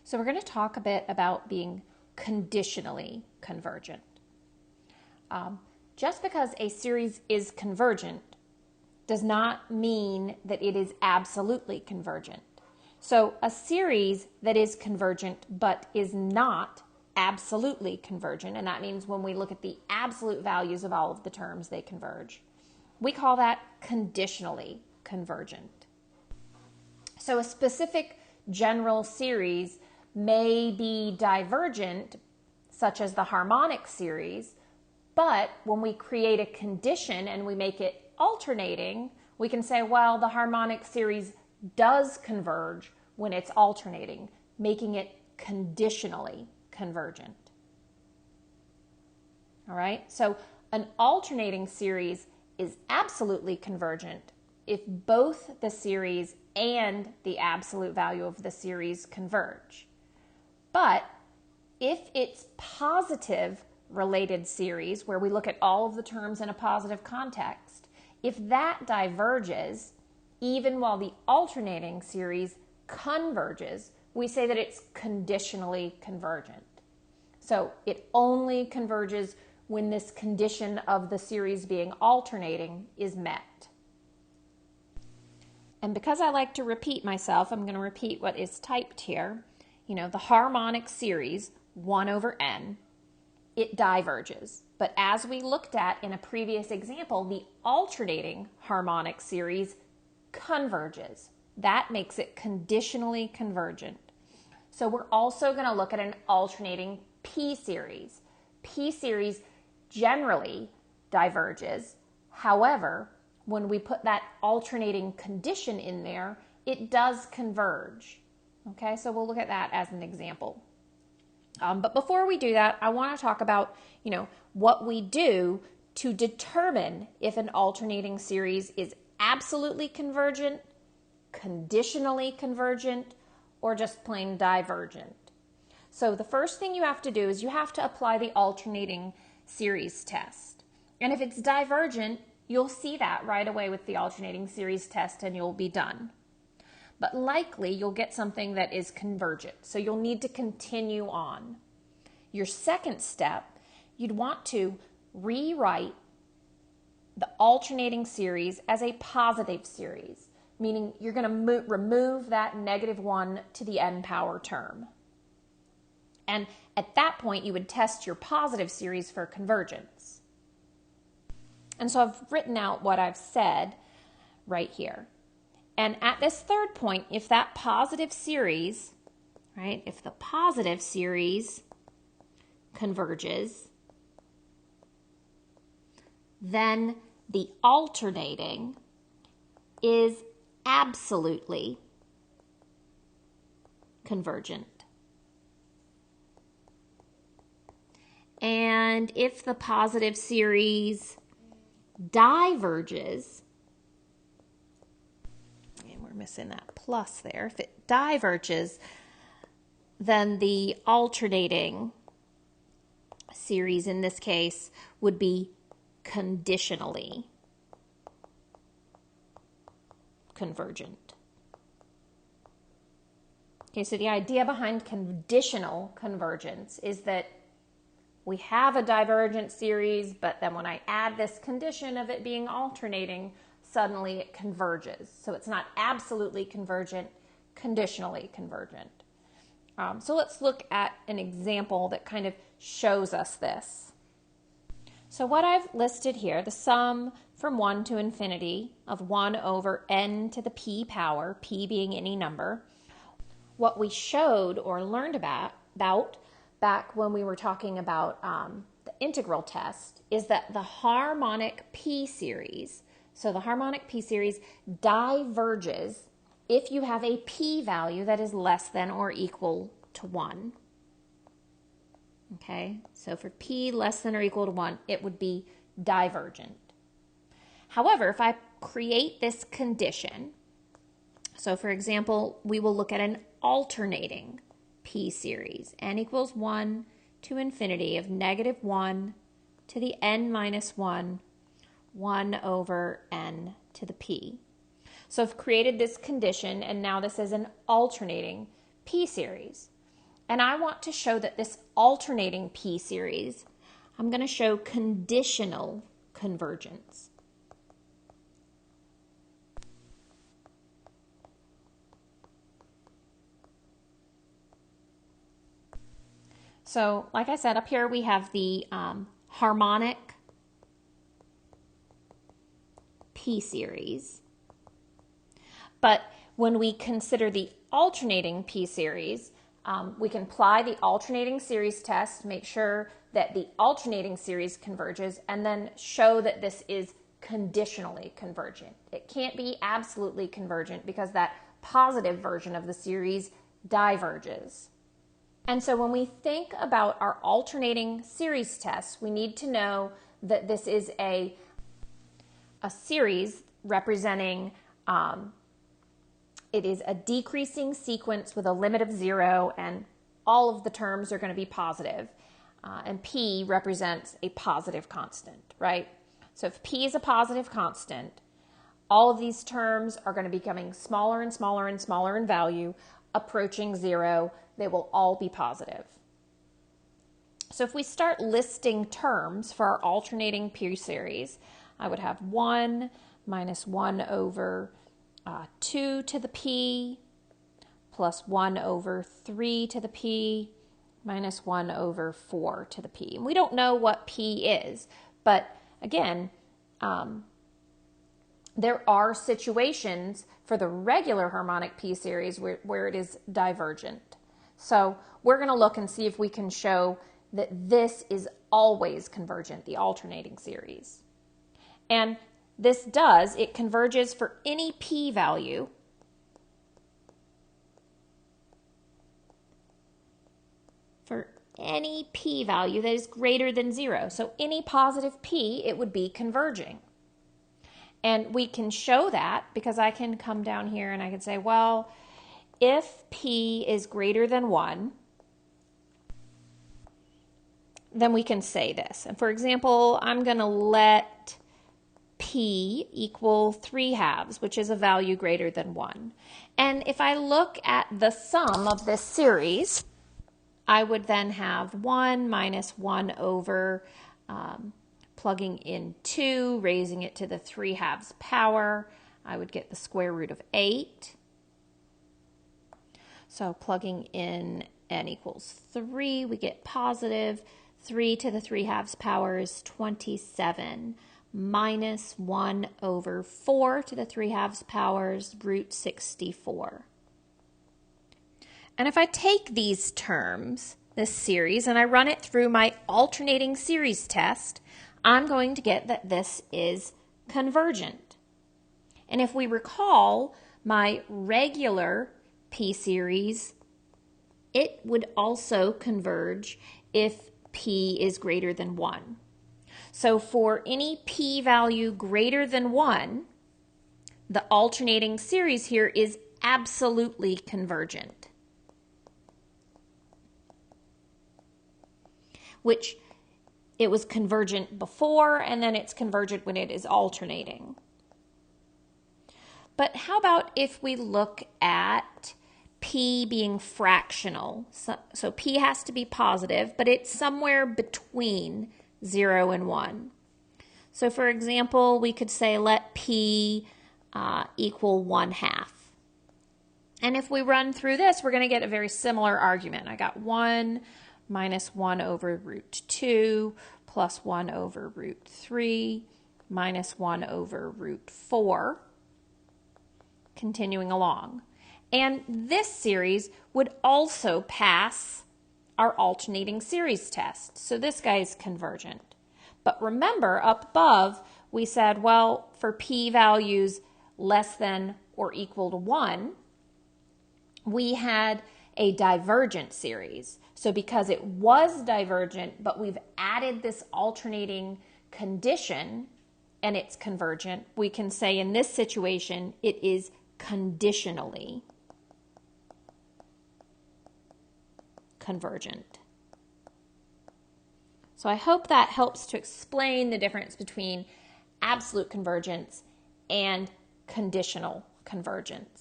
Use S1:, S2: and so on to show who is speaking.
S1: So we're going to talk a bit about being conditionally convergent. Just because a series is convergent does not mean that it is absolutely convergent. So a series that is convergent but is not absolutely convergent, and that means when we look at the absolute values of all of the terms, they converge. We call that conditionally convergent. So a specific general series may be divergent, such as the harmonic series, but when we create a condition and we make it alternating, we can say, well, the harmonic series does converge when it's alternating, making it conditionally convergent. All right, so an alternating series is absolutely convergent if both the series and the absolute value of the series converge. But if it's positive related series, where we look at all of the terms in a positive context, if that diverges, even while the alternating series converges, we say that it's conditionally convergent. So it only converges when this condition of the series being alternating is met. And because I like to repeat myself, I'm going to repeat what is typed here. The harmonic series, 1 over n, it diverges. But as we looked at in a previous example, the alternating harmonic series converges. That makes it conditionally convergent. So we're also going to look at an alternating p series. P series generally diverges. However, when we put that alternating condition in there, it does converge. Okay, so we'll look at that as an example. But before we do that, I want to talk about, what we do to determine if an alternating series is absolutely convergent, conditionally convergent, or just plain divergent. So the first thing you have to do is you have to apply the alternating series test. And if it's divergent, you'll see that right away with the alternating series test and you'll be done. But likely you'll get something that is convergent. So you'll need to continue on. Your second step, you'd want to rewrite the alternating series as a positive series, meaning you're going to remove that -1 to the n power term. And at that point, you would test your positive series for convergence. And so I've written out what I've said right here. And at this third point, if that positive series, right, if the positive series converges, then the alternating is absolutely convergent. And if the positive series diverges, and we're missing that plus there, if it diverges, then the alternating series in this case would be conditionally convergent. Okay, so the idea behind conditional convergence is that we have a divergent series, but then when I add this condition of it being alternating, suddenly it converges. So it's not absolutely convergent, conditionally convergent. So let's look at an example that kind of shows us this. So what I've listed here, the sum from 1 to infinity of 1 over n to the p power, p being any number, what we showed or learned about back when we were talking about the integral test is that the harmonic p series, so the harmonic p series diverges if you have a p-value that is less than or equal to 1. Okay, so for p less than or equal to 1, it would be divergent. However, if I create this condition, so for example, we will look at an alternating p series, n equals 1 to infinity of -1 to the n minus 1, 1 over n to the p. So I've created this condition, and now this is an alternating p series. And I want to show that this alternating P series, I'm going to show conditional convergence. So, like I said, up here we have the harmonic P series. But when we consider the alternating P series, we can apply the alternating series test, make sure that the alternating series converges, and then show that this is conditionally convergent. It can't be absolutely convergent because that positive version of the series diverges. And so when we think about our alternating series test, we need to know that this is a series representing, it is a decreasing sequence with a limit of 0, and all of the terms are going to be positive. And P represents a positive constant, right? So if P is a positive constant, all of these terms are going to be becoming smaller and smaller and smaller in value, approaching 0. They will all be positive. So if we start listing terms for our alternating P series, I would have 1 minus 1 over 2 to the P plus 1 over 3 to the P minus 1 over 4 to the P. And we don't know what P is, but again, there are situations for the regular harmonic P series where it is divergent. So we're going to look and see if we can show that this is always convergent, the alternating series. And this does, it converges for any P value that is greater than 0. So any positive P, it would be converging. And we can show that because I can come down here and I can say, well, if P is greater than 1, then we can say this. And for example, I'm going to let P equal 3/2, which is a value greater than 1. And if I look at the sum of this series, I would then have 1 minus 1 over plugging in 2, raising it to the 3/2 power. I would get the square root of 8. So plugging in n equals 3, we get positive 3 to the 3/2 power is 27 minus 1 over 4 to the 3/2 power is root 64. And if I take these terms, this series, and I run it through my alternating series test, I'm going to get that this is convergent. And if we recall my regular P series, it would also converge if P is greater than 1. So for any P value greater than 1, the alternating series here is absolutely convergent, which it was convergent before, and then it's convergent when it is alternating. But how about if we look at P being fractional? So P has to be positive, but it's somewhere between 0 and 1. So for example, we could say let P equal 1/2. And if we run through this, we're going to get a very similar argument. I got 1 minus 1 over root 2 plus 1 over root 3 minus 1 over root 4, continuing along. And this series would also pass our alternating series test. So this guy is convergent. But remember, up above, we said, well, for P values less than or equal to 1, we had a divergent series. So because it was divergent, but we've added this alternating condition and it's convergent, we can say in this situation it is conditionally convergent. So I hope that helps to explain the difference between absolute convergence and conditional convergence.